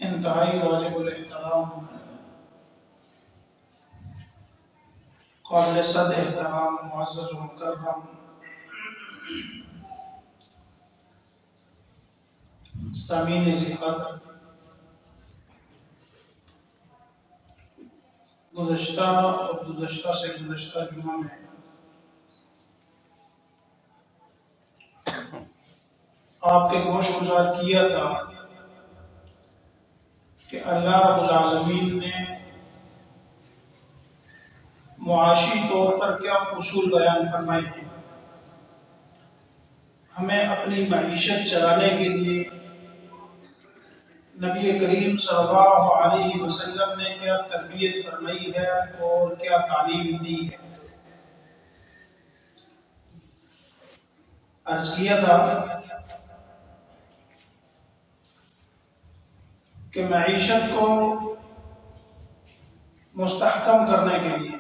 انتہائی واجب الاحترام قابل صد احترام معزز و مکرم سامعین ذی قدر، گزشتہ اور گزشتہ سے گزشتہ جمعہ میں آپ کے گوش گزار کیا تھا کہ اللہ رب العالمین نے معاشی طور پر کیا اصول بیان فرمائے ہیں، ہمیں اپنی معیشت چلانے کے لیے نبی کریم صلی اللہ علیہ وسلم نے کیا تربیت فرمائی ہے اور کیا تعلیم دی ہے۔ عرض کیا تھا کہ معیشت کو مستحکم کرنے کے لیے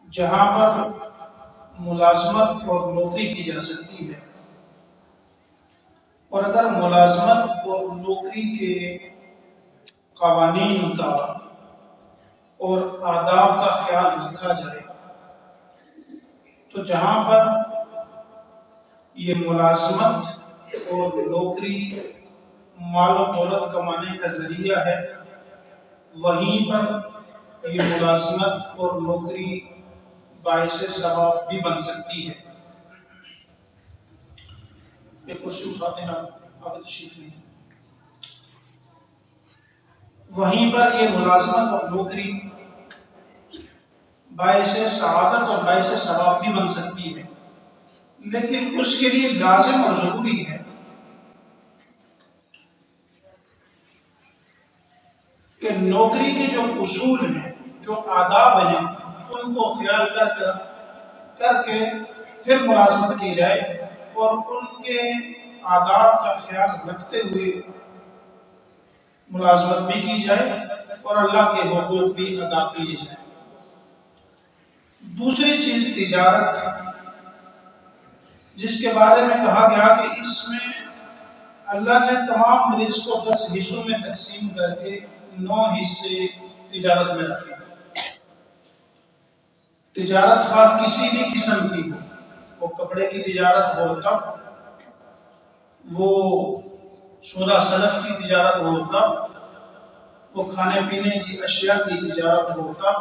جہاں پر ملازمت اور نوکری کی جا سکتی ہے، اور اگر ملازمت اور نوکری کے قوانین کا اور آداب کا خیال رکھا جائے تو جہاں پر یہ ملازمت اور نوکری مال و دولت کمانے کا ذریعہ ہے، وہیں پر یہ ملازمت اور نوکری باعث ثواب بھی بن سکتی ہے۔ ایک کرسی اٹھاتے ہیں آپ تشریف لیں۔ وہیں پر یہ ملازمت اور نوکری باعث سعادت اور باعث ثواب بھی بن سکتی ہے، لیکن اس کے لیے لازم اور ضروری ہے کہ نوکری کے جو اصول ہیں، جو آداب ہیں، ان کو خیال کر کے پھر ملازمت کی جائے، اور ان کے آداب کا خیال رکھتے ہوئے ملازمت بھی کی جائے اور اللہ کے حقوق بھی ادا کیے جائیں۔ دوسری چیز تجارت، جس کے بارے میں کہا گیا کہ اس میں اللہ نے تمام رزق کو 10 حصوں میں تقسیم کر کے 9 حصے تجارت میں رکھے۔ تجارت خواہ کسی بھی قسم کی ہو، وہ کپڑے کی تجارت ہو تب، وہ سودا صنف کی تجارت ہو تب، وہ کھانے پینے کی اشیاء کی تجارت ہو تب،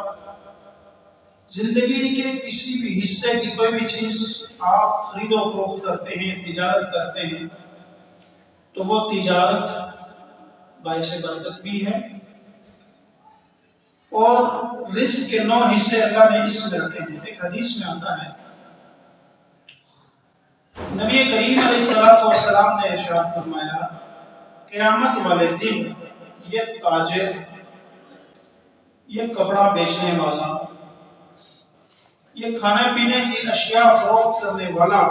زندگی کے کسی بھی حصے کی کوئی بھی چیز آپ خرید و فروخت کرتے ہیں، تجارت کرتے ہیں، تو وہ تجارت باعث برکت بھی ہے، اور رزق کے 9 حصے اللہ نے اس میں رکھے ہیں۔ ایک حدیث میں آتا ہے، نبی کریم علیہ السلام نے ارشاد فرمایا، قیامت والے دن یہ تاجر، یہ کپڑا بیچنے والا، یہ کھانے پینے کی اشیاء فروخت کرنے والا،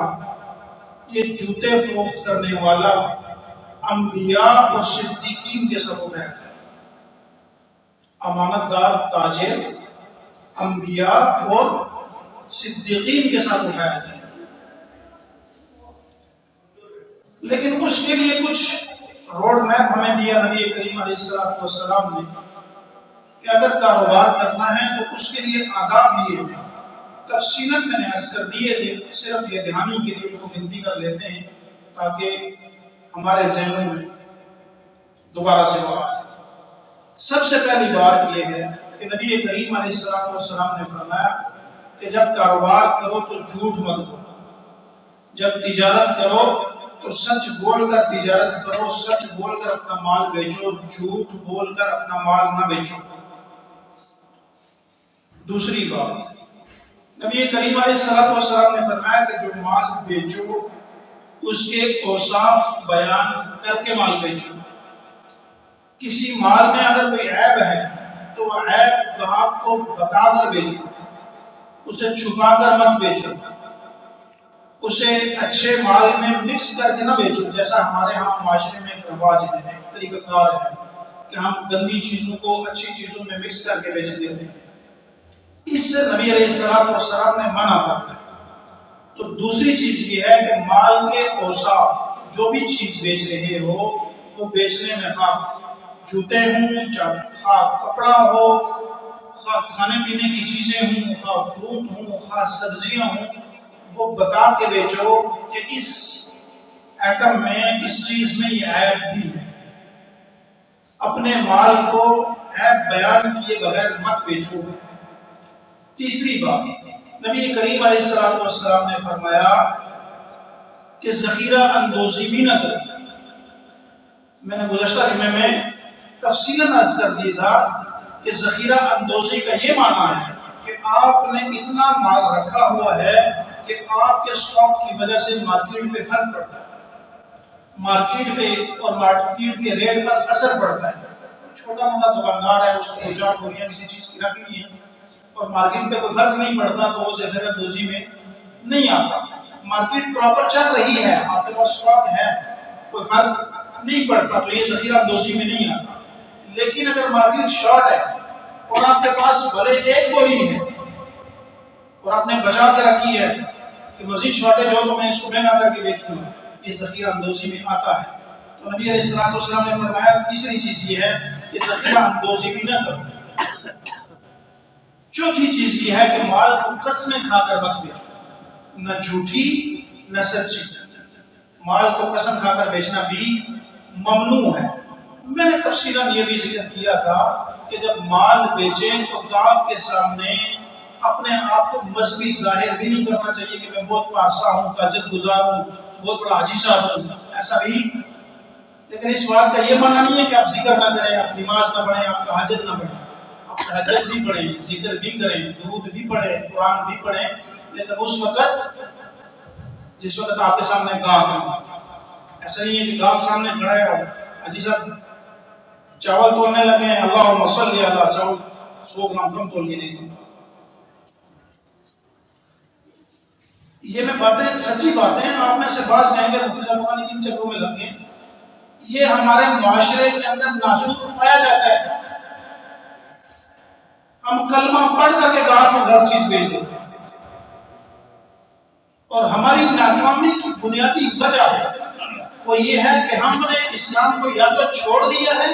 یہ جوتے فروخت کرنے والا انبیاء اور صدیقین کے ساتھ اٹھایا جائے۔ امانت دار تاجر انبیاء اور صدیقین کے ساتھ اٹھایا جائے، لیکن اس کے لیے کچھ روڈ میپ ہمیں دیا نبی کریم علیہ السلام نے کہ اگر کاروبار کرنا ہے تو اس کے لیے آداب یہ ہیں۔ تفصیلاً میں نے عرض کر دیے تھے، صرف یہ دہانی کے لیے کو گنتی کر لیتے ہیں تاکہ ہمارے ذہنوں میں دوبارہ سے بات۔ سب سے پہلی بات یہ ہے کہ نبی کریم علیہ السلام نے فرمایا کہ جب کاروبار کرو تو جھوٹ مت بولو، جب تجارت کرو تو سچ بول کر تجارت کرو، سچ بول کر اپنا مال بیچو، جھوٹ بول کر اپنا مال نہ بیچو۔ دوسری بات، نبی کریم علیہ السلام نے فرمایا کہ جو مال بیچو اس کے اوصاف بیان کر کے مال بیچو۔ کسی مال میں اگر کوئی عیب ہے تو وہ عیب گاہک کو بتا کر بیچو، اسے چھپا کر مت بیچو، اسے اچھے مال میں مکس کر کے نہ بیچو، جیسا ہمارے ہاں معاشرے میں ایک رواج ہے، طریقہ کار ہے کہ ہم گندی چیزوں کو اچھی چیزوں میں مکس کر کے بیچ دیتے ہیں۔ اس سے نبی علیہ السلام نے منع فرمایا۔ تو دوسری چیز یہ ہے کہ مال کے اوصاف، جو بھی چیز بیچ رہے ہو وہ بیچنے میں خواہ جوتے ہوں، خواہ کپڑا ہو، خواہ کھانے پینے کی چیزیں ہوں، خواہ فروٹ ہوں، خواہ سبزیاں ہوں، وہ بتا کے بیچو کہ اس ایٹم میں، اس چیز میں یہ عیب بھی ہے۔ اپنے مال کو عیب بیان کیے بغیر مت بیچو۔ تیسری بات، نبی کریم علیہ السلام نے فرمایا کہ ذخیرہ اندوزی بھی نہ کرو۔ میں نے گزشتہ جمعے میں تفصیلاً عرض کر دیا تھا کہ ذخیرہ اندوزی کا یہ معنی ہے کہ آپ نے اتنا مال رکھا ہوا ہے کہ آپ کے اسٹاک کی وجہ سے مارکیٹ پہ فرق پڑتا ہے، مارکیٹ پہ اور مارکیٹ کے ریٹ پر اثر پڑتا ہے۔ چھوٹا موٹا دکاندار ہے، اس کو دو چار بوریاں کسی چیز کی رکھ لی ہیں اور مارکیٹ پہ کوئی فرق نہیں پڑتا تو وہ ذخیرہ اندوزی میں نہیں آتا۔ مارکیٹ پراپر چل رہی ہے، آپ کے پاس اسٹاک ہے، کوئی فرق نہیں پڑتا تو یہ ذخیرہ اندوزی میں نہیں آتا۔ لیکن اگر مارکیٹ شارٹ ہے اور آپ کے پاس بھلے ایک بوری ہے اور آپ نے بچا کے رکھی ہے کہ مزید شارٹیج ہو تو میں اس کو مہنگا کر کے بیچوں گا، یہ ذخیرہ اندوزی میں آتا ہے۔ تو نبی علیہ السلام نے فرمایا تیسری چیز یہ ہے کہ ذخیرہ اندوزی بھی نہ کرو۔ چوتھی چیز یہ ہے کہ مال کو قسمیں کھا کر مت بیچو، نہ جھوٹی نہ سچی۔ مال کو قسم کھا کر بیچنا بھی ممنوع ہے۔ میں نے تفصیلاً یہ بھی ذکر کیا تھا کہ جب مال بیچیں تو گاہک کے سامنے اپنے آپ کو مذہبی ظاہر بھی نہیں کرنا چاہیے کہ میں بہت پارسا ہوں، تاجر گزار ہوں، بہت بڑا حاجی صاحب ہوں، ایسا بھی۔ لیکن اس بات کا یہ معنی نہیں ہے کہ آپ ذکر نہ کریں، آپ نماز نہ پڑھیں، آپ تہجد نہ پڑھیں۔ آپ تہجد بھی پڑھیں، ذکر بھی کریں، درود بھی پڑھیں، قرآن بھی پڑھیں، لیکن اس وقت جس وقت آپ کے سامنے گاہک ہے۔ ایسا نہیں ہے کہ گاہک سامنے کھڑا ہے اور حاجی صاحب چاول تولنے لگے ہیں، اللہم صلی علی، چاول 100 گرام کم تول کے دے دوں۔ یہ میں باتیں سچی باتیں ہیں، آپ میں سے بعض کہیں گے مفتی صاحب پتہ نہیں کن چکروں میں لگے ہیں۔ یہ ہمارے معاشرے کے اندر ناسور پایا جاتا ہے۔ ہم کلمہ پڑھ کر کے گاہک کو ہر چیز بھیج دیتے ہیں، اور ہماری ناکامی کی بنیادی وجہ وہ یہ ہے کہ ہم نے اسلام کو یا تو چھوڑ دیا ہے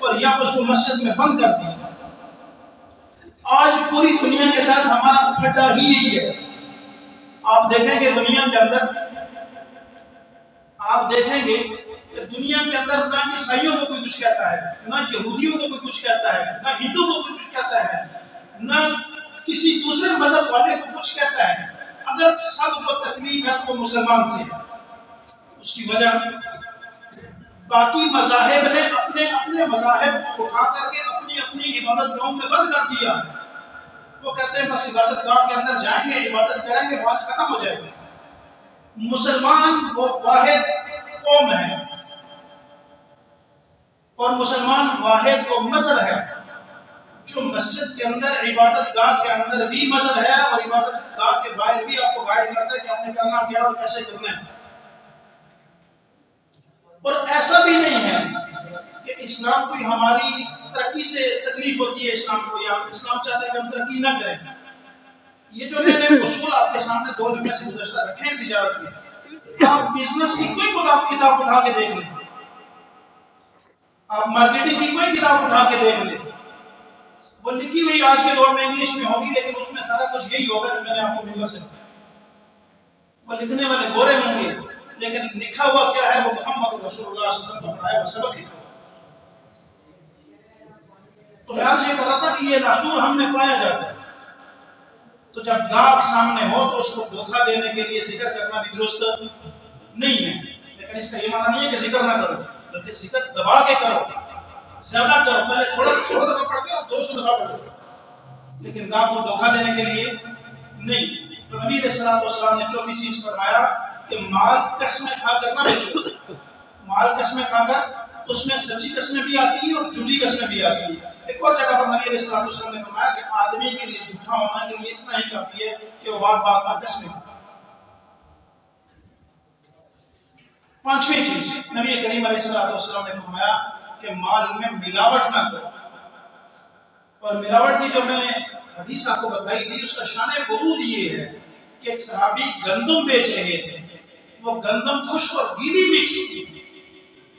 اور یا اس کو مسجد میں بند کر دیا۔ آج پوری دنیا کے ساتھ ہمارا پھٹا ہی یہی ہے۔ آپ دیکھیں گے دنیا کے اندر، آپ دیکھیں گے کہ دنیا کے اندر نہ عیسائیوں کو کوئی کچھ کہتا ہے، نہ یہودیوں کو کوئی کچھ کہتا ہے، نہ ہندو کو کوئی کچھ کہتا ہے، نہ کسی دوسرے مذہب والے کو کچھ کہتا ہے۔ اگر سب کو تکلیف ہے تو مسلمان سے ہے۔ اس کی وجہ باقی مذاہب نے اپنے اپنے مذاہب اٹھا کر کے اپنی اپنی عبادت گاہوں میں بند کر دیا ہے۔ وہ کہتے ہیں بس عبادت گاہ کے اندر جائیں گے، عبادت کریں گے، بات ختم ہو جائے گی۔ مسلمان وہ واحد قوم ہے اور مسلمان واحد وہ مذہب ہے جو مسجد کے اندر، عبادت گاہ کے اندر بھی مذہب ہے اور عبادت گاہ کے باہر بھی آپ کو گائیڈ کرتا ہے کہ آپ نے کرنا کیا اور کیسے کرنا ہے۔ اور ایسا بھی نہیں ہے کہ اسلام کوئی ہماری ترقی سے تکلیف ہوتی ہے اسلام کو، یا اسلام چاہتا ہے کہ ہم ترقی نہ کریں۔ یہ جو میں نے اصول آپ کے سامنے 2 جمعے سے گزشتہ رکھے ہیں تجارت میں، آپ بزنس کی کوئی کتاب اٹھا کے دیکھ لیں، آپ مارکیٹنگ کی کوئی کتاب اٹھا کے دیکھ لیں، وہ لکھی ہوئی آج کے دور میں انگلش میں ہوگی، لیکن اس میں سارا کچھ یہی ہوگا جو میں نے آپ کو ممبر سے بتایا۔ وہ لکھنے والے گورے ہوں گے لیکن لکھا ہوا کیا ہے؟ وہ محمد رسول اللہ صلی اللہ علیہ وسلم کا پڑھایا ہوا سبق لکھا۔ تو میں آج یہ کہہ رہا تھا کہ یہ ناسور ہم میں پایا جاتا ہے۔ تو جب گاہک سامنے ہو تو اس کو دھوکہ دینے کے لیے ذکر کرنا بھی درست نہیں ہے، لیکن اس کا یہ معنی نہیں ہے کہ ذکر نہ کرو، بلکہ ذکر دبا کے کرو، زیادہ کرو، پہلے تھوڑا 100 دفعہ پڑھتے ہو 200 دفعہ پڑھو، لیکن گاہک کو دھوکہ دینے کے لیے نہیں۔ تو نبی علیہ السلام نے چوتھی چیز فرمایا کہ مال قسمیں کھا کر نہ بیچو۔ مال قسمیں کھا کر اس میں سچی قسمیں بھی آتی ہیں اور جھوٹی قسمیں بھی آتی ہیں۔ ایک اور جگہ پر نبی علیہ السلام نے فرمایا کہ آدمی کے لیے جھوٹا ہونا کے لیے اتنا ہی کافی ہے کہ وہ بات بات میں قسمیں کھائے۔ 5ویں چیز نبی کریم علیہ السلام نے فرمایا کہ مال میں ملاوٹ نہ کرو۔ اور ملاوٹ کی جو میں نے حدیث آپ کو بتائی تھی، اس کا شان ورود یہ ہے کہ ایک صحابی گندم بیچ رہے تھے، وہ گندم خشک اور گیلی مکس تھی،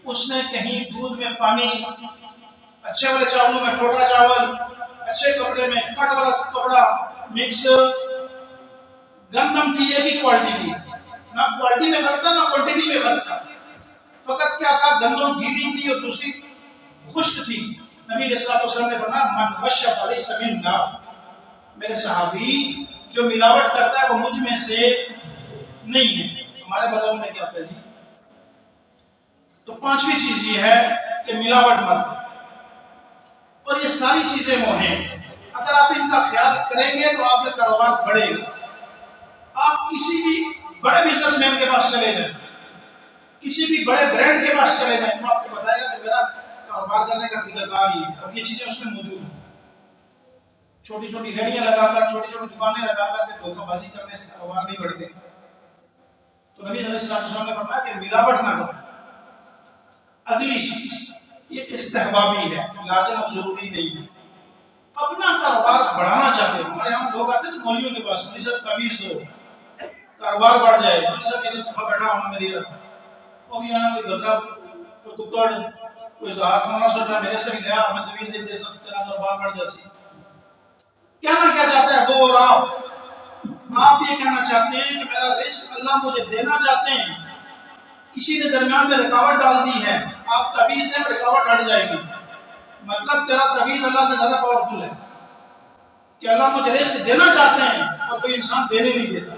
اس نے کہیں دودھ میں پانی، اچھے والے چاولوں میں ٹوٹا چاول، اچھے کپڑے میں کٹ والا کپڑا مکس، گندم تھی ایک ہی کوالٹی تھی، نہ کوالٹی میں فرق تھا نہ کوانٹٹی میں فرق تھا، فقط کیا تھا گندم گیلی تھی اور دوسری خشک تھی۔ نبی علیہ الصلوۃ والسلام نے فرمایا من غش فلیس منا، میرے صحابی جو ملاوٹ کرتا ہے وہ مجھ میں سے نہیں ہے۔ ہمارے مذہب میں کیا ہوتا ہے جی؟ تو پانچویں چیز یہ ہے کہ ملاوٹ مت، اور یہ ساری چیزیں وہ ہیں، اگر آپ ان کا خیال کریں گے تو آپ کا کاروبار بڑھے گا۔ آپ کسی بھی بڑے بزنس مین کے پاس چلے جائیں، کسی بھی بڑے برانڈ کے پاس چلے جائیں، وہ آپ کو بتائے گا کہ میرا کاروبار کرنے کا طریقہ کار یہ ہے، اور یہ چیزیں اس میں موجود ہیں۔ چھوٹی چھوٹی ریڑیاں لگا کر، چھوٹی چھوٹی دکانیں لگا کر کے دھوکہ بازی کرنے سے کاروبار نہیں بڑھتے۔ تو نبی علیہ السلام نے فرمایا کہ ملاوٹ نہ کرو۔ اگلی چیز یہ استحبابی ہے، لازم اور ضروری نہیں ہے۔ اپنا کاروبار بڑھانا چاہتے ہو، ہمارے یہاں لوگ آتے ہیں مولویوں کے پاس، مولوی صاحب تعویذ دو کاروبار بڑھ جائے، مولوی صاحب یہ تو بیٹھا ہونا میری یار، اور یہاں کوئی گدرا، کوئی ککڑ، کوئی زہار مانا سوچ رہا میرے سے بھی لیا، ہمیں تعویذ دے سکتے ہیں کاروبار بڑھ جاسی۔ کہنا کیا چاہتا ہے وہ اور آپ یہ کہنا چاہتے ہیں کہ میرا رزق اللہ مجھے دینا چاہتے ہیں، کسی نے درمیان میں رکاوٹ ڈال دی ہے، آپ تعویذ دیں رکاوٹ ہٹ جائے گی، مطلب تیرا تعویذ اللہ سے زیادہ پاورفل ہے کہ اللہ مجھے رزق دینا چاہتے ہیں اور کوئی انسان دینے نہیں دیتا۔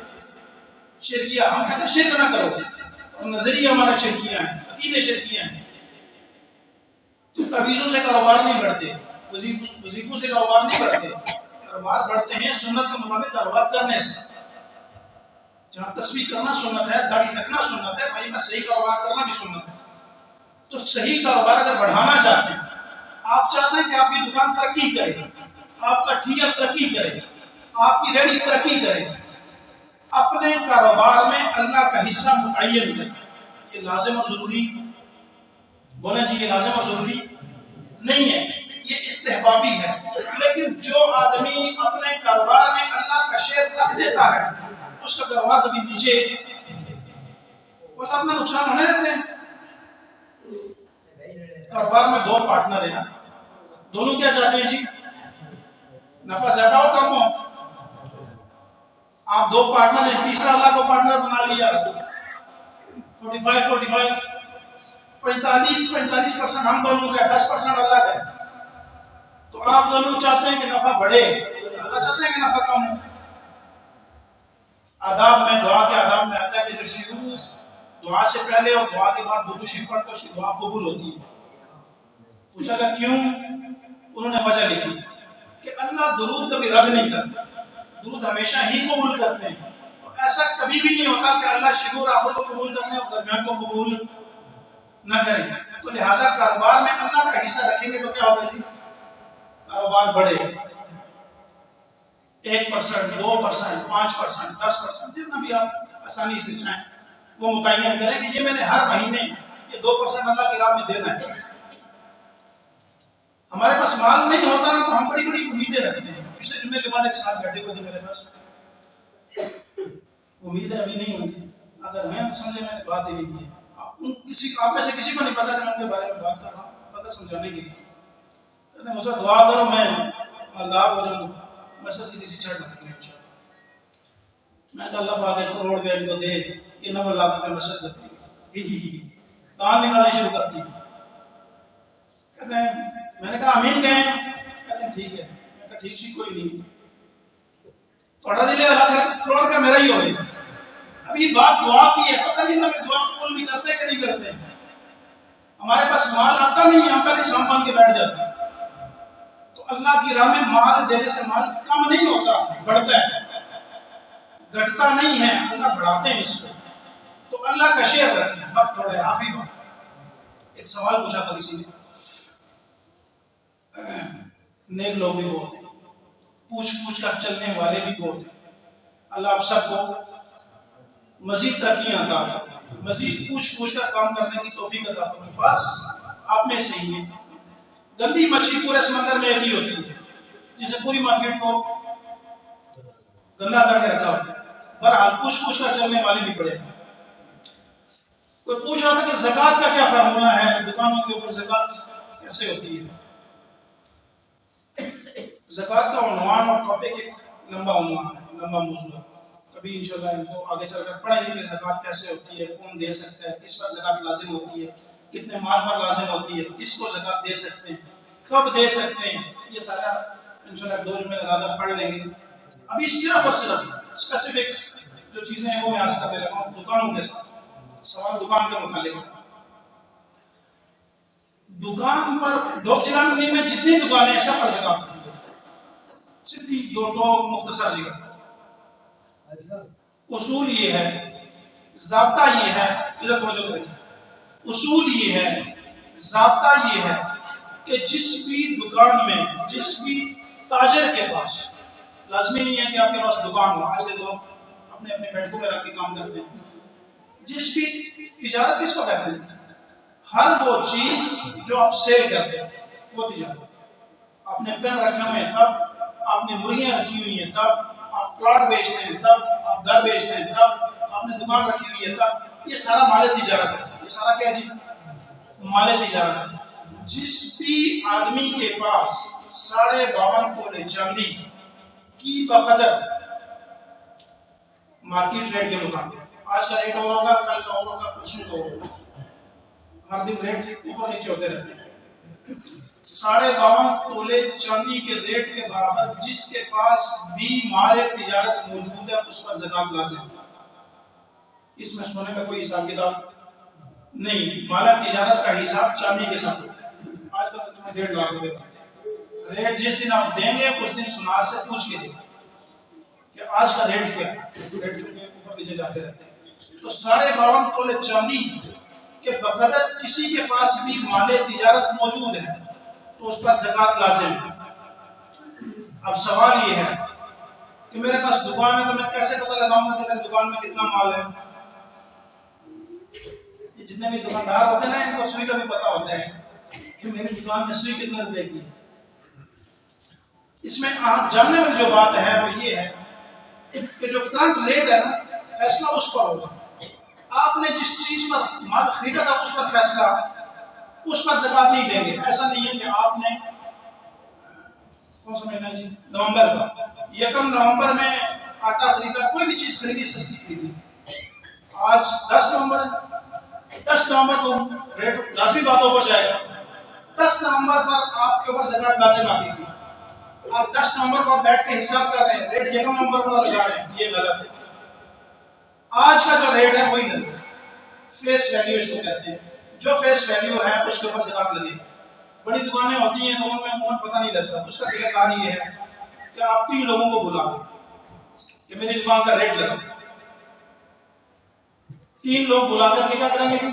شرکیہ، ہم کہتے ہیں شرک نہ کرو، اور نظریہ ہمارا شرکیہ ہیں، عقیدے شرکیہ ہیں۔ تو تعویذوں سے کاروبار نہیں بڑھتے، وظیفوں سے کاروبار نہیں بڑھتے، کاروبار بڑھتے ہیں سنت کے مطابق کاروبار کرنے سے۔ جہاں تسبیح کرنا سنت ہے، داڑھی رکھنا سنت ہے، وہیں پر صحیح کاروبار کرنا بھی سنت ہے۔ تو صحیح کاروبار اگر بڑھانا چاہتے ہیں، آپ چاہتے ہیں کہ آپ کی دکان ترقی کرے، آپ کا ٹھیکہ ترقی کرے، آپ کی ریڑھی ترقی کرے، اپنے کاروبار میں اللہ کا حصہ متعین کریں۔ یہ لازم اور ضروری، بولیں جی یہ لازم اور ضروری نہیں ہے، یہ استحبابی ہے۔ لیکن جو آدمی اپنے کاروبار میں اللہ کا شیئر رکھ دیتا ہے، اس کا کاروبار کبھی نیچے اپنا نقصان ہونے دیتے ہیں۔ کاروبار میں دو پارٹنر ہیں، دونوں کیا چاہتے ہیں جی؟ نفع زیادہ ہو کم ہو۔ آپ دو پارٹنر ہیں، تیسرا اللہ کو پارٹنر بنا لیا، 45 45% ہم دونوں کا، 10% اللہ کا ہے۔ تو آپ دونوں چاہتے ہیں کہ نفع بڑھے، اللہ چاہتے ہیں کہ نفع کم ہو۔ آداب میں، دعا کے آداب میں آتا ہے کہ جو شروع دعا سے پہلے اور دعا کے بعد درود شریف پڑھتا ہے اس کی دعا قبول ہوتی ہے۔ پوچھا کہ کیوں؟ انہوں نے وجہ لکھی کہ اللہ درود کبھی رد نہیں کرتا، درود ہمیشہ ہی قبول کرتے ہیں۔ تو ایسا کبھی بھی نہیں ہوتا کہ اللہ شروع آخر کو قبول کرنے اور درمیان کو قبول نہ کریں۔ تو لہٰذا کاروبار میں اللہ کا حصہ رکھیں گے تو کیا ہوگا جی؟ کاروبار بڑھے، 1%، 2%، 5%، 10%، جتنا بھی آپ آسانی سے چاہیں وہ متعین کریں کہ یہ میں نے ہر مہینے یہ 2% اللہ کی راہ میں دینا ہے۔ ہمارے پاس مال نہیں ہوتا نا تو ہم بڑی بڑی امیدیں رکھتے ہیں۔ پچھلے جمعے کے بعد ایک ساتھ بیٹھے ہوئے تھے میرے پاس، امیدیں ابھی نہیں ہوں گی، اگر میں سمجھے میں نے بات ہی نہیں کی، آپ میں سے کسی کو نہیں پتا کہ میں ان کے بارے میں بات کر رہا ہوں، پتہ سمجھانے کے لیے۔ کہتے ہیں مجھے دعا کرو میں مالدار ہو جاؤں، مسجد کی کسی چڑھ رکھیں گے انشاءاللہ۔ میں کہ اللہ پاک 1 کروڑ روپے ان کو دے، یہ 90 لاکھ روپے مسجد کرتی کہاں نکالنے شروع کرتی۔ کہتے ہیں میں نے کہا امین کہیں، کہتے ہیں ٹھیک ہے۔ میں کہا ٹھیک سی کوئی نہیں، تھوڑا دل ہے 1 کروڑ روپے میرا ہی ہوئے۔ اب یہ بات دعا کی ہے، پتہ نہیں ہمیں دعا قبول بھی کرتے ہیں کہ نہیں کرتے ہیں۔ ہمارے پاس مال آتا نہیں ہے، ہم پہلے سام باندھ کے بیٹھ جاتے ہیں۔ تو اللہ کی راہ میں مال دینے سے مال کم نہیں ہوتا، بڑھتا ہے، گھٹتا نہیں ہے، اللہ بڑھاتے ہیں اس کو۔ تو اللہ کا شیئر رکھیں۔ بات تھوڑا ہے، آخری بات، ایک سوال پوچھا تھا کسی نے، نیک لوگ بھی بہت ہیں، پوچھ کر چلنے والے بھی بہت ہیں۔ اللہ آپ سب کو مزید ترقیاں عطا فرمائے، مزید پوچھ کر کام کرنے کی توفیق عطا فرمائے۔ بس آپ میں سے ہی ہے، گندی مچھلی پورے سمندر میں ایک ہی ہوتی ہے جسے پوری مارکیٹ کو گندا کر کے رکھا ہوتا ہے۔ بہرحال پوچھ کر چلنے والے بھی پڑے. کوئی پوچھ رہا تھا کہ زکوٰۃ کا کیا فارمولہ ہے, دکانوں کے اوپر زکوٰۃ کیسے ہوتی ہے. زکوٰۃ کا عنوان اور ٹاپک ایک لمبا عنوان ہے, لمبا موضوع ہے. کبھی انشاءاللہ ان کو آگے چل کر پڑھیں گے کہ زکوٰۃ کیسے ہوتی ہے, کون دے سکتا ہے, کس پر زکوٰۃ لازم ہوتی ہے, کتنے مال پر لازم ہوتی ہے, کس کو زکوٰۃ دے سکتے ہیں, کب دے سکتے ہیں. یہ سارا انشاءاللہ 2 جمعے لگا کر پڑھ لیں گے. ابھی صرف اور صرف اسپیسیفکس جو چیزیں ہیں وہ میں آج کر دے رہا ہوں. دکانوں کے ساتھ سوال دکان کے متعلق. دکان پر ڈوب چلانے میں جتنی دکانیں ہیں سب پر زکوٰۃ ہوتی ہے. سیدھی 2 مختصر ذکر. اصول یہ ہے, ضابطہ یہ ہے, ادھر توجہ کریں. اصول یہ ہے, ضابطہ یہ ہے کہ جس بھی دکان میں, جس بھی تاجر کے پاس, لازمی نہیں ہے کہ آپ کے پاس دکان ہو, آج کے لوگ اپنے اپنے بیٹھکوں میں رکھ کے کام کرتے ہیں. جس بھی تجارت کس کو کہتے ہیں؟ ہر وہ چیز جو آپ سیل کرتے ہیں وہ تجارت. آپ نے پین رکھے ہوئے ہیں تب, آپ نے مرغیاں رکھی ہوئی ہیں تب, آپ پلاٹ بیچتے ہیں تب, آپ گھر بیچتے ہیں تب, آپ نے دکان رکھی ہوئی ہے تب, یہ سارا مال تجارت ہے. یہ سارا کیا جی؟ مال تجارت ہے. جس بھی آدمی کے پاس 52.5 تولے چاندی کی بقدر مارکیٹ ریٹ کے مطابق, آج کا ریٹ اور ہوگا, کل کا اور ہوگا, پرسوں کا ہوگا, ہر دن ریٹ اوپر نیچے ہوتے رہتے ہیں. 52.5 تولے چاندی کے ریٹ کے برابر جس کے پاس بھی مال تجارت موجود ہے اس پر زکوٰۃ لازم ہے. اس میں سونے کا کوئی حساب کتاب نہیں. مال تجارت کا حساب چاندی کے ساتھ ہوتا ہے. آج کل تو 1.5 لاکھ روپے ریٹ جس دن آپ دیں گے اس دن سنار سے پوچھ کے دیں گے کہ آج کا ریٹ کیا ہے. ریٹ چونکہ اوپر نیچے جاتے رہتے ہیں. تو 52.5 تولے چاندی کے بقدر کسی کے پاس بھی مال تجارت موجود ہے تو اس پر زکوٰۃ لازم ہے. اب سوال یہ ہے کہ میرے پاس دکان ہے تو میں کیسے پتہ لگاؤں گا کہ میری دکان میں کتنا مال ہے. یہ جتنے بھی دکاندار ہوتے ہیں نا, ان کو سوئی کا بھی پتہ ہوتا ہے کہ میری دکان میں سوئی کتنے روپے کی ہے. اس میں جاننے والی جو بات ہے وہ یہ ہے کہ جو کرنٹ ریٹ ہے نا, فیصلہ اس پر ہوگا. آپ نے جس چیز پر مال خریدا تھا اس پر فیصلہ, اس پر زکوٰۃ نہیں دیں گے. ایسا نہیں ہے کہ آپ نے کون سا مہینہ جی, نومبر کا 1 نومبر میں آٹا خریدا, کوئی بھی چیز خریدی سستی خریدی, آج 10 نومبر ہے, 10 نومبر کو ریٹ لازمی باتوں پر جائے گا. 10 نومبر پر آپ کے اوپر زکوٰۃ لازم آتی تھی. آپ 10 نومبر کو بیٹھ کے حساب کر رہے ہیں, ریٹ 1 نومبر پر لگا رہے ہیں, یہ غلط ہے. آج کا جو ریٹ ہے وہی غلط ہے. فیس ویلیو اس کو کہتے ہیں. جو فیس ویلیو ہے اس کے اوپر زکوٰۃ لگے. بڑی دکانیں ہوتی ہیں تو ان میں عموماً پتہ نہیں لگتا. اس کا طریقہ کار یہ ہے کہ آپ 3 لوگوں کو بلا دیں کہ میری دکان کا ریٹ لگا. 3 لوگ بلا کر کے کیا کریں گے,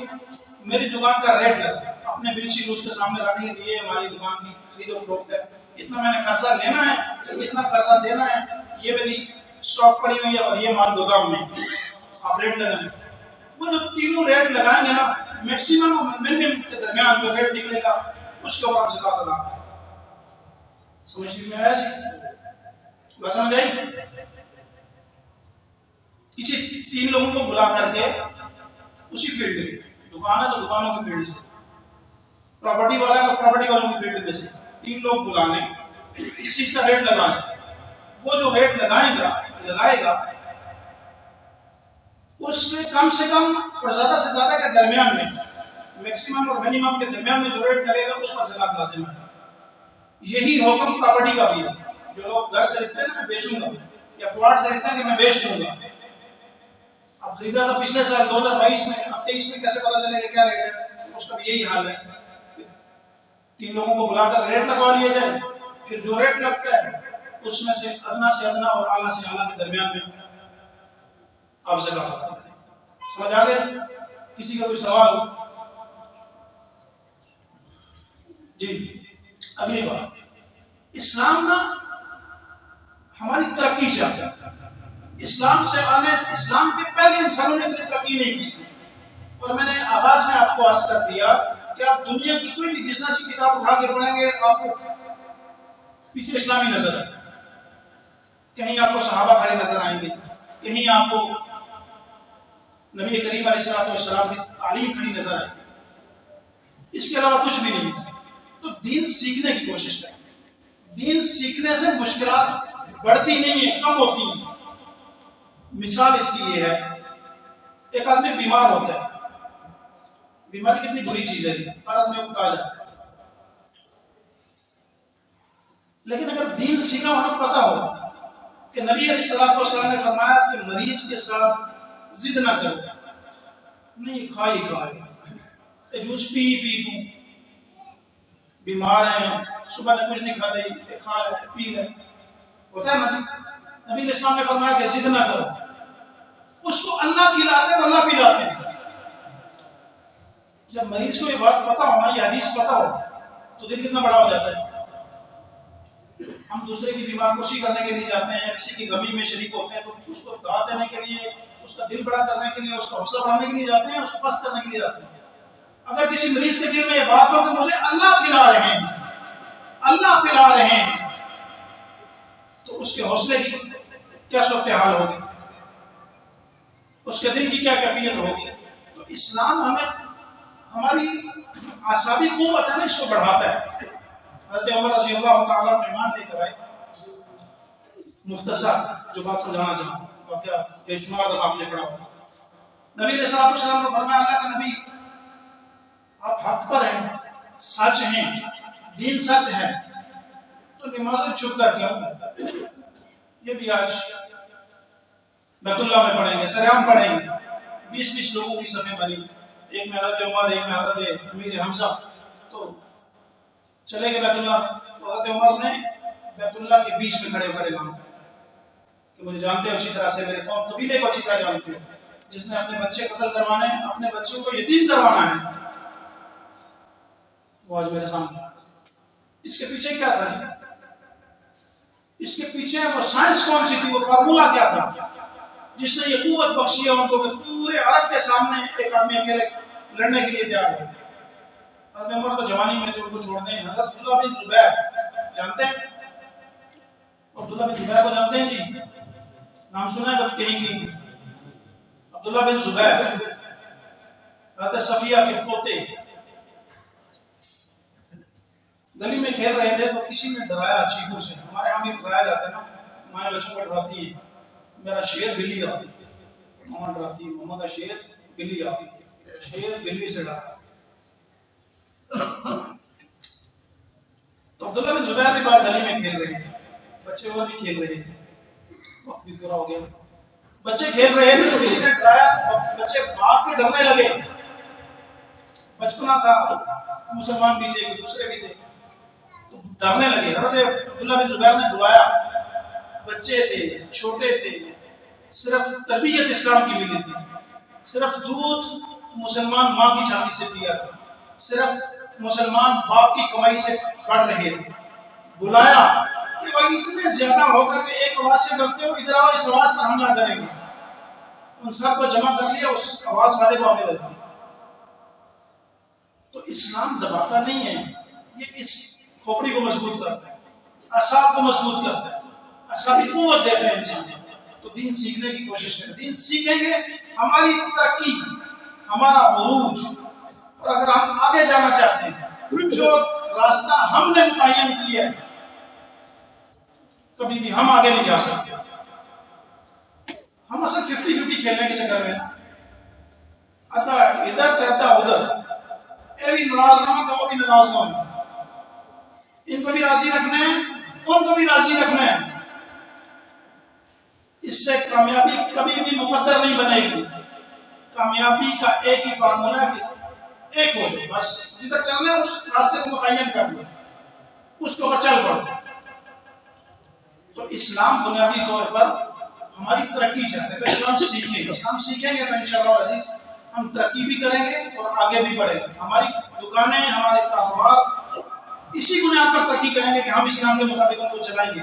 میری دکان کا ریٹ لگا. اپنے بل شیٹ اس کے سامنے رکھیں گے, یہ ہماری دکان کی خرید و فروخت ہے, اتنا میں نے قرضہ لینا ہے, اتنا قرضہ دینا ہے, یہ میری اسٹاک پڑی ہوئی ہے اور یہ مال گودام میں, آپ ریٹ لگائیں. وہ جو تینوں ریٹ لگائیں گے نا, میکسیمم اور منیمم کے درمیان جو ریٹ نکلے گا اس کے اوپر آپ زکوٰۃ ادا کریں. سمجھ میں آیا جی؟ بس سمجھ آئی؟ اسی 3 لوگوں کو بلا کر کے اسی فیلڈ میں, دکان ہے تو دکانوں کی فیلڈ سے, پراپرٹی والا ہے تو پراپرٹی والوں کی فیلڈ میں سے 3 لوگ بلا لیں, اس چیز کا ریٹ لگائیں. وہ جو ریٹ لگائے گا اس کے کم سے کم اور زیادہ سے زیادہ کے درمیان میں, میکسیمم اور منیمم کے درمیان میں جو ریٹ لگے گا اس پر زکوٰۃ لازم ہے. یہی حکم پراپرٹی کا بھی ہے. جو لوگ گھر خریدتے ہیں نا میں بیچوں گا, یا پلاٹ خریدتے ہیں کہ میں بیچ دوں گا, اب خریدا تھا پچھلے سال 2022 میں, اب 23 میں کیسے پتا چلے گا کیا ریٹ ہے؟ اس کا بھی یہی حال ہے. 3 لوگوں کو بلا کر ریٹ لگوا لیا جائے, پھر جو ریٹ لگتا ہے اس میں سے ادنا اور اعلیٰ سے اعلیٰ کے درمیان میں آپ زکوٰۃ ادا کریں. سمجھ آ گئے؟ کسی کا کوئی سوال ہو جی؟ اگلی بات, اسلام نا ہماری ترقی چاہتا ہے. اسلام کے پہلے انسانوں نے اتنی ترقی نہیں کی تھی. اور میں نے آغاز میں آپ کو عرض کر دیا کہ آپ دنیا کی کوئی بھی بزنس کی کتاب اٹھا کے پڑھیں گے آپ کو پیچھے اسلامی نظر آئے, کہیں آپ کو صحابہ کھڑے نظر آئیں گے, کہیں آپ کو نبی کریم علیہ السلام کی تعلیم کھڑی نظر آئے، اس کے علاوہ کچھ بھی نہیں ہے، تو دین سیکھنے کی کوشش کریں۔ دین سیکھنے سے مشکلات بڑھتی نہیں ہیں، کم ہوتی ہیں۔ مثال اس کی یہ ہے، ایک آدمی بیمار ہوتا ہے، بیماری کتنی بری چیز ہے جی، ہر آدمی کو کہا جاتا ہے، لیکن اگر دین سیکھا ہونا پتا ہو کہ نبی علیہ السلام نے فرمایا کہ مریض کے ساتھ ضد نہ کرو، نہیں کھائے جوس پی دوں، بیمار ہیں صبح نے کچھ نہیں کھا لے، کھا لے پی لے، ہوتا ہے نا جی۔ نبی علیہ السلام نے فرمایا کہ ضد نہ کرو، اس کو اللہ کھلاتے ہیں، اللہ پلاتے ہیں۔ جب مریض کو یہ بات پتا ہو نا، یہ حدیث پتا ہو، تو دل کتنا بڑا ہو جاتا ہے۔ ہم دوسرے کی بیمار خوشی کرنے کے لیے جاتے ہیں، کسی کی غمی میں شریک ہوتے ہیں، تو اس کو دعا دینے کے لیے، اس کا دل بڑا کرنے کے لیے، اس کا حوصلہ بڑھانے کے لیے جاتے ہیں، اس کو پست کرنے کے لیے جاتے ہیں۔ اگر کسی مریض کے دل میں یہ بات ہو کہ مجھے اللہ پلا رہے ہیں، اللہ پلا رہے ہیں، تو اس کے حوصلے کی کیا صورتحال ہوگی، اس کے دل کی کیا کیفیت ہوگی۔ تو اسلام ہمیں ہماری اعصابی قوت ہے نا، اس کو بڑھاتا ہے۔ حضرت عمر رضی اللہ تعالیٰ عنہ ایمان لے کر آئے، مختصر جو بات سمجھانا چاہوں واقعہ بے شمار دفعہ آپ نے پڑھا ہوگا۔ نبی علیہ السلام کو فرمایا، اللہ کا نبی آپ حق پر ہیں، سچ ہیں، دین سچ ہے، تو نمازیں چھپ کر کیوں؟ یہ بھی آج بیت اللہ میں پڑھیں گے، سریام پڑھیں گے، 20 لوگوں کی صفیں بنی، ایک میں حضرت عمر، ایک میں حضرت امیر حمزہ، تو چلے گئے بیت اللہ، تو حضرت عمر نے بیت اللہ کے بیچ میں کھڑے ہو کر اعلان کیا کہ مجھے جانتے ہو اچھی طرح سے، میرے قوم قبیلے کو اچھی طرح جانتے ہو، جس نے اپنے بچے قتل کروانے ہیں، اپنے بچوں کو یتیم کروانا ہے، وہ آج میرے سامنے۔ اس کے پیچھے کیا تھا جی؟ اس کے پیچھے وہ سائنس کون سی تھی، وہ فارمولا کیا تھا جس نے یہ قوت بخشی ہے ان کو کہ پورے عرب کے سامنے ایک آدمی اکیلے لڑنے کے لیے تیار ہو۔ حضرت عمر تو جوانی میں جو ان کو چھوڑ دیں۔ حضرت عبداللہ بن زبیر جانتے ہیں؟ عبداللہ بن زبیر کو جانتے ہیں جی؟ نام سنا ہے کہیں گے؟ عبداللہ بن زبیر حضرت صفیہ کے پوتے، گلی میں کھیل رہے تھے تو کسی نے ڈرایا چیخوں سے، ہمارے یہاں بھی ڈرایا جاتا ہے نا، ماں بچوں کو ڈراتی ہے، میرا شیر بلی آتی، ماما ڈراتی ہے، ماما کا شیر بلی آتی، شیر بلی سے ڈرا۔ تو عبداللہ بن زبیر بھی بار گلی میں کھیل رہے تھے، بچے وہ بھی کھیل رہے تھے، وقت بھی پورا ہو گیا، بچے کھیل رہے تھے تو کسی نے ڈرایا، بچے بھاگ کے ڈرنے لگے، بچپنا تھا، مسلمان بھی تھے دوسرے بھی تھے، تو ڈرنے لگے۔ حضرت عبداللہ بن زبیر نے بلایا، بچے تھے، چھوٹے تھے، صرف تربیت اسلام کی ملی تھی، صرف دودھ مسلمان ماں کی چھاتی سے پیا تھا، صرف مسلمان باپ کی کمائی سے پڑھ رہے تھے، بلایا کہ بھائی اتنے زیادہ ہو کر کے ایک آواز سے کرتے ہو، ادھر آؤ، اس آواز پر حملہ کریں گے۔ ان سب کو جمع کر لیا، اس آواز والے کو آنے لگا۔ تو اسلام دباتا نہیں ہے، یہ اس کھوپڑی کو مضبوط کرتا ہے، اعصاب کو مضبوط کرتا ہے، اعصابی قوت دیتا ہے انسان۔ تو دین سیکھنے کی کوشش کریں، دین سیکھیں گے ہماری ترقی، ہمارا عروج، اور اگر ہم آگے جانا چاہتے ہیں، جو راستہ ہم نے متعین کیا ہے، کبھی بھی ہم آگے نہیں جا سکتے۔ ہم اصل 50-50 کھیلنے کے چکر میں آتا ادھر کہتا ادھر، اے بھی ناراض نہ ہو تو وہ بھی ناراض نہ ہو، ان کو بھی راضی رکھنا ہے، ان کو بھی راضی رکھنا ہے۔ اس سے کامیابی کبھی بھی مقدر نہیں بنے گی۔ کامیابی کا ایک ہی فارمولا ہے کہ ایک ہو جائے، بس جدھر چلنا ہے اس راستے کو متعین کر لو، اس کو چل پڑو۔ تو اسلام بنیادی طور پر ہماری ترقی چاہتے ہیں، تو اسلام سیکھیں گے، اسلام سیکھیں گے تو انشاءاللہ عزیز ہم ترقی بھی کریں گے اور آگے بھی بڑھیں گے۔ ہماری دکانیں، ہمارے کاروبار اسی بنیاد پر ترقی کریں گے کہ ہم اسلام کے مطابق ان کو چلائیں گے۔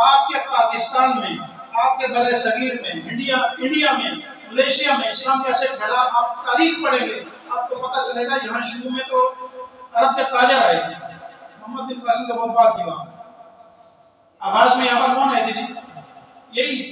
آپ کے پاکستان میں، آپ کے بر صغیر میں، انڈیا میں، ملیشیا میں اسلام کیسے پھیلا، آپ تاریخ پڑھیں گے، آپ کو پتہ چلے گا یہاں شروع میں تو عرب کے تاجر آئے تھے، محمد بن قاسم کا بہت بات کی بات، آغاز میں یہاں پر کون آئے تھے جی؟ یہی